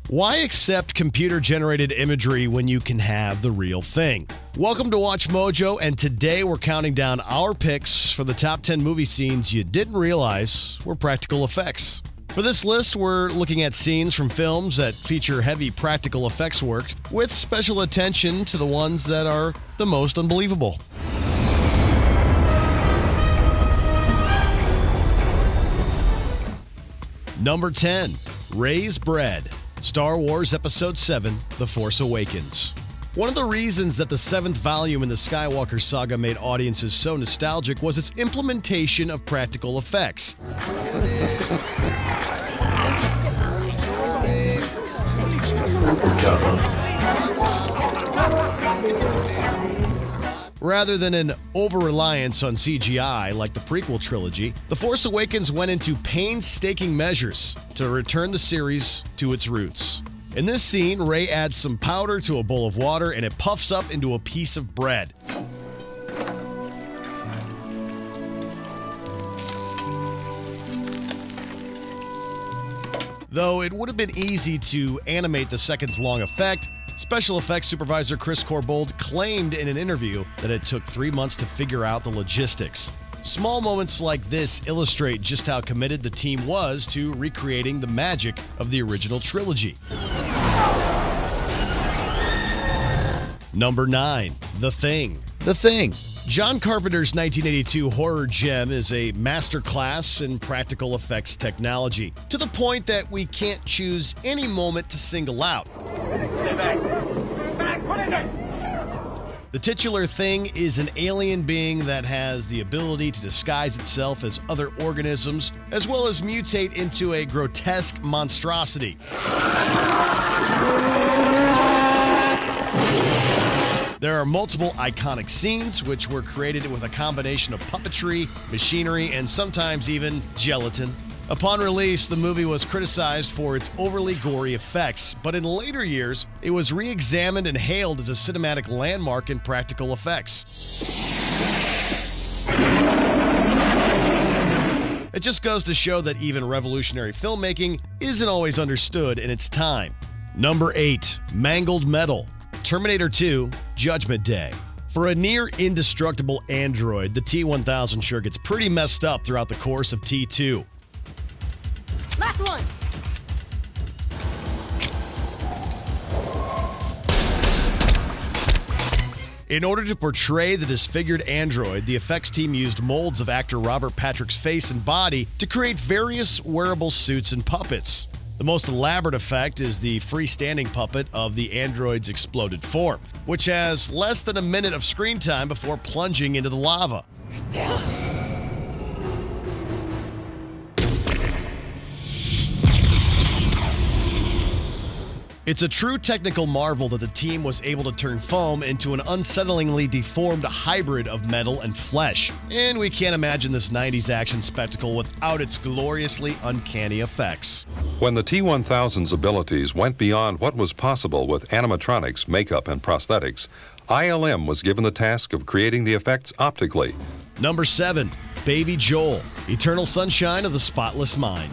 Why accept computer-generated imagery when you can have the real thing? Welcome to Watch Mojo, and today we're counting down our picks for the top 10 movie scenes you didn't realize were practical effects. For this list, we're looking at scenes from films that feature heavy practical effects work, with special attention to the ones that are the most unbelievable. Number 10, Rey's Bread. Star Wars Episode 7, The Force Awakens. One of the reasons that the seventh volume in the Skywalker saga made audiences so nostalgic was its implementation of practical effects. Rather than an over-reliance on CGI like the prequel trilogy, The Force Awakens went into painstaking measures to return the series to its roots. In this scene, Rey adds some powder to a bowl of water and it puffs up into a piece of bread. Though it would have been easy to animate the seconds-long effect, special effects supervisor Chris Corbould claimed in an interview that it took 3 months to figure out the logistics. Small moments like this illustrate just how committed the team was to recreating the magic of the original trilogy. Number 9, The Thing. The Thing. John Carpenter's 1982 horror gem is a masterclass in practical effects technology, to the point that we can't choose any moment to single out. The titular Thing is an alien being that has the ability to disguise itself as other organisms, as well as mutate into a grotesque monstrosity. There are multiple iconic scenes, which were created with a combination of puppetry, machinery, and sometimes even gelatin. Upon release, the movie was criticized for its overly gory effects, but in later years, it was re-examined and hailed as a cinematic landmark in practical effects. It just goes to show that even revolutionary filmmaking isn't always understood in its time. Number 8, Mangled Metal. Terminator 2, Judgment Day. For a near indestructible android, the T-1000 sure gets pretty messed up throughout the course of T2. Last one! In order to portray the disfigured android, the effects team used molds of actor Robert Patrick's face and body to create various wearable suits and puppets. The most elaborate effect is the freestanding puppet of the android's exploded form, which has less than a minute of screen time before plunging into the lava. It's a true technical marvel that the team was able to turn foam into an unsettlingly deformed hybrid of metal and flesh. And we can't imagine this 90s action spectacle without its gloriously uncanny effects. When the T-1000's abilities went beyond what was possible with animatronics, makeup, and prosthetics, ILM was given the task of creating the effects optically. Number 7, Baby Joel, Eternal Sunshine of the Spotless Mind.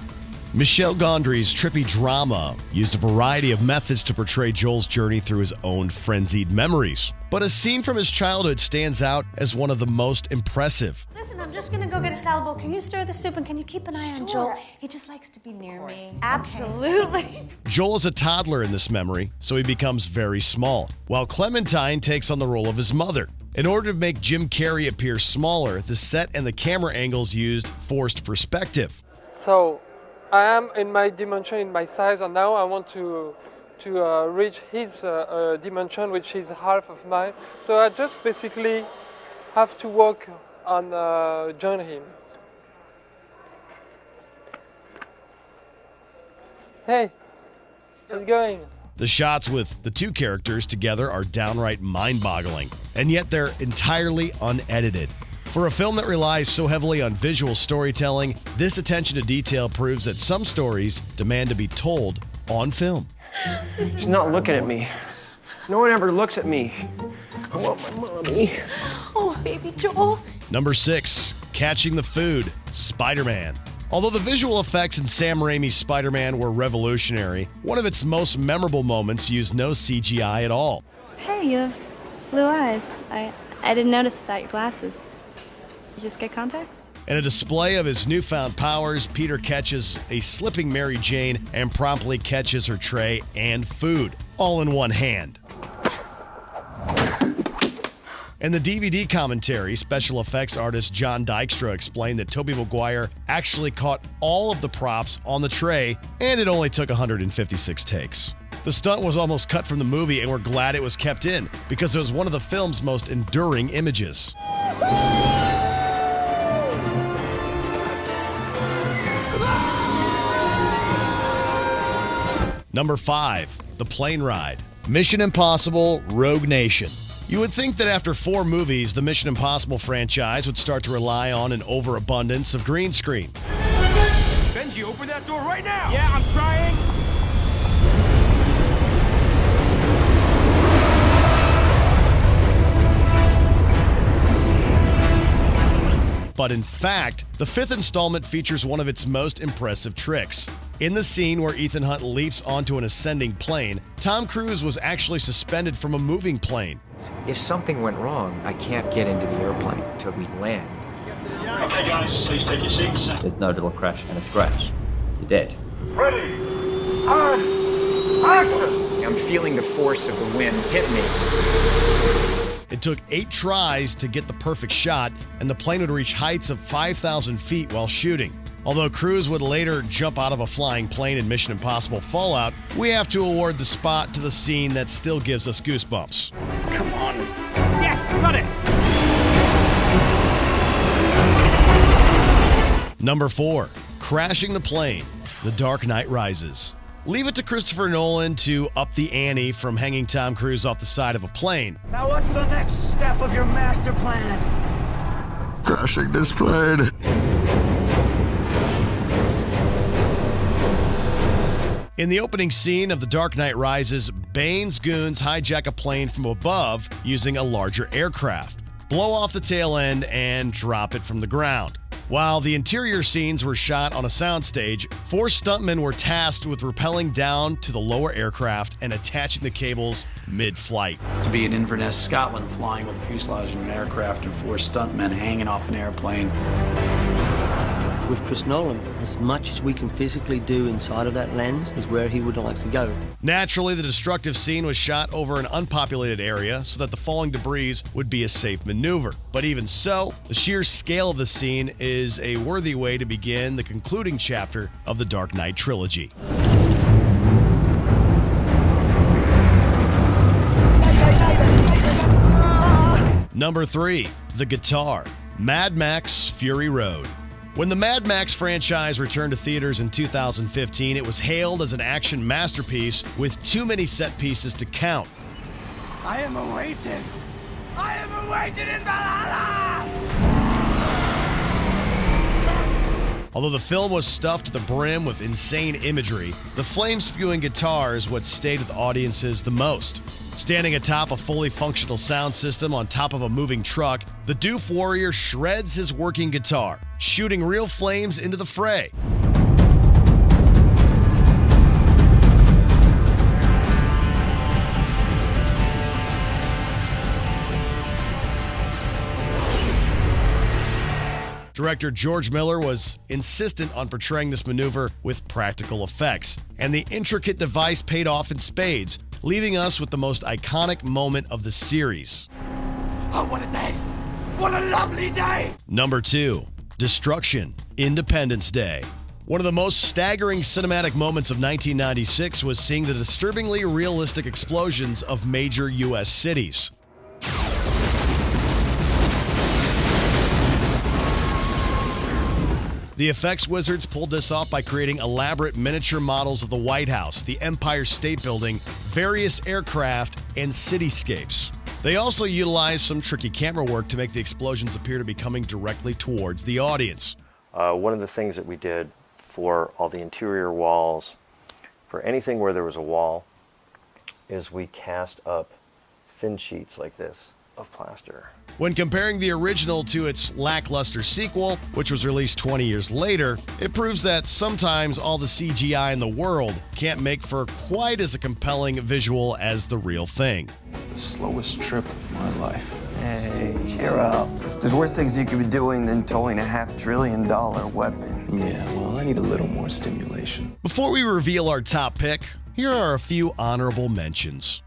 Michel Gondry's trippy drama used a variety of methods to portray Joel's journey through his own frenzied memories. But a scene from his childhood stands out as one of the most impressive. Listen, I'm just gonna go get a salad bowl. Can you stir the soup and can you keep an eye on Joel? He just likes to be near me. Absolutely. Joel is a toddler in this memory, so he becomes very small, while Clementine takes on the role of his mother. In order to make Jim Carrey appear smaller, the set and the camera angles used forced perspective. So, I am in my dimension, in my size, and now I want to reach his dimension, which is half of mine. So I just basically have to work on join him. Hey, how's it going? The shots with the two characters together are downright mind-boggling, and yet they're entirely unedited. For a film that relies so heavily on visual storytelling, this attention to detail proves that some stories demand to be told on film. She's not looking at me. No one ever looks at me. I want my mommy. Oh, baby Joel. Number 6, Catching the Food, Spider-Man. Although the visual effects in Sam Raimi's Spider-Man were revolutionary, one of its most memorable moments used no CGI at all. Hey, you have blue eyes. I didn't notice without your glasses. You just get contacts? In a display of his newfound powers, Peter catches a slipping Mary Jane and promptly catches her tray and food, all in one hand. In the DVD commentary, special effects artist John Dykstra explained that Tobey Maguire actually caught all of the props on the tray, and it only took 156 takes. The stunt was almost cut from the movie, and we're glad it was kept in, because it was one of the film's most enduring images. Number 5, the plane ride. Mission Impossible: Rogue Nation. You would think that after 4 movies, the Mission Impossible franchise would start to rely on an overabundance of green screen. Benji, open that door right now! Yeah, I'm trying. But in fact, the 5th installment features one of its most impressive tricks. In the scene where Ethan Hunt leaps onto an ascending plane, Tom Cruise was actually suspended from a moving plane. If something went wrong, I can't get into the airplane until we land. Okay guys, please take your seats. There's no little crash and a scratch. You're dead. Ready, and action! I'm feeling the force of the wind hit me. It took 8 tries to get the perfect shot, and the plane would reach heights of 5,000 feet while shooting. Although Cruise would later jump out of a flying plane in Mission Impossible Fallout, we have to award the spot to the scene that still gives us goosebumps. Come on. Yes, got it. Number 4, crashing the plane. The Dark Knight Rises. Leave it to Christopher Nolan to up the ante from hanging Tom Cruise off the side of a plane. Now what's the next step of your master plan? Crashing this plane. In the opening scene of The Dark Knight Rises, Bane's goons hijack a plane from above using a larger aircraft, blow off the tail end, and drop it from the ground. While the interior scenes were shot on a soundstage, 4 stuntmen were tasked with rappelling down to the lower aircraft and attaching the cables mid-flight. To be in Inverness, Scotland, flying with a fuselage in an aircraft and 4 stuntmen hanging off an airplane. With Chris Nolan, as much as we can physically do inside of that lens is where he would like to go. Naturally, the destructive scene was shot over an unpopulated area so that the falling debris would be a safe maneuver. But even so, the sheer scale of the scene is a worthy way to begin the concluding chapter of the Dark Knight trilogy. Number 3, the guitar. Mad Max: Fury Road. When the Mad Max franchise returned to theaters in 2015, it was hailed as an action masterpiece with too many set pieces to count. I am awaited. I am awaited in Valhalla! Although the film was stuffed to the brim with insane imagery, the flame-spewing guitar is what stayed with audiences the most. Standing atop a fully functional sound system on top of a moving truck, the Doof Warrior shreds his working guitar, shooting real flames into the fray. Director George Miller was insistent on portraying this maneuver with practical effects, and the intricate device paid off in spades, leaving us with the most iconic moment of the series. Oh, what a day! What a lovely day! Number 2, Destruction: Independence Day. One of the most staggering cinematic moments of 1996 was seeing the disturbingly realistic explosions of major U.S. cities. The effects wizards pulled this off by creating elaborate miniature models of the White House, the Empire State Building, various aircraft, and cityscapes. They also utilized some tricky camera work to make the explosions appear to be coming directly towards the audience. One of the things that we did for all the interior walls, for anything where there was a wall, is we cast up thin sheets like this of plaster. When comparing the original to its lackluster sequel, which was released 20 years later, it proves that sometimes all the CGI in the world can't make for quite as a compelling visual as the real thing. The slowest trip of my life. Hey, cheer up. There's worse things you could be doing than towing a $500 billion weapon. Yeah, well, I need a little more stimulation. Before we reveal our top pick, here are a few honorable mentions.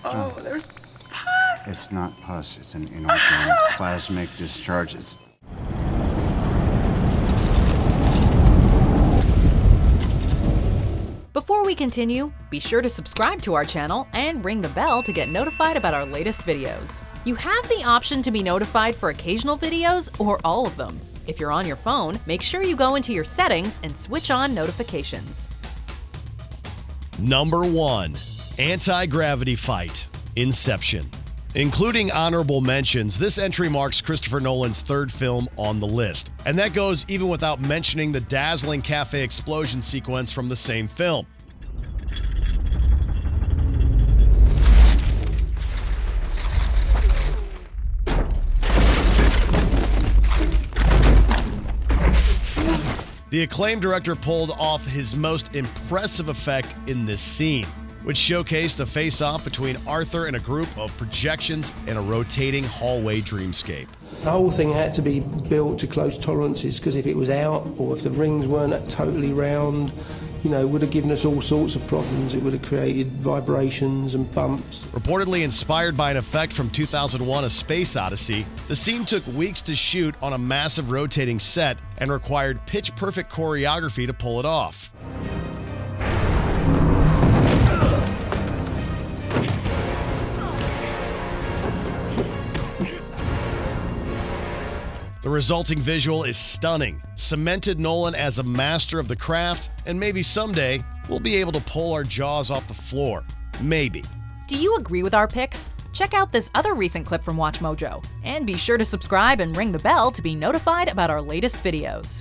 Oh, there's pus. It's not pus, it's an inorganic plasmic discharge. Before we continue, be sure to subscribe to our channel and ring the bell to get notified about our latest videos. You have the option to be notified for occasional videos or all of them. If you're on your phone, make sure you go into your settings and switch on notifications. Number 1. Anti-gravity fight, Inception. Including honorable mentions, this entry marks Christopher Nolan's third film on the list. And that goes even without mentioning the dazzling cafe explosion sequence from the same film. The acclaimed director pulled off his most impressive effect in this scene, which showcased a face-off between Arthur and a group of projections in a rotating hallway dreamscape. The whole thing had to be built to close tolerances, because if it was out or if the rings weren't totally round, you know, it would have given us all sorts of problems. It would have created vibrations and bumps. Reportedly inspired by an effect from 2001: A Space Odyssey, the scene took weeks to shoot on a massive rotating set and required pitch-perfect choreography to pull it off. The resulting visual is stunning, cemented Nolan as a master of the craft, and maybe someday we'll be able to pull our jaws off the floor. Maybe. Do you agree with our picks? Check out this other recent clip from WatchMojo, and be sure to subscribe and ring the bell to be notified about our latest videos.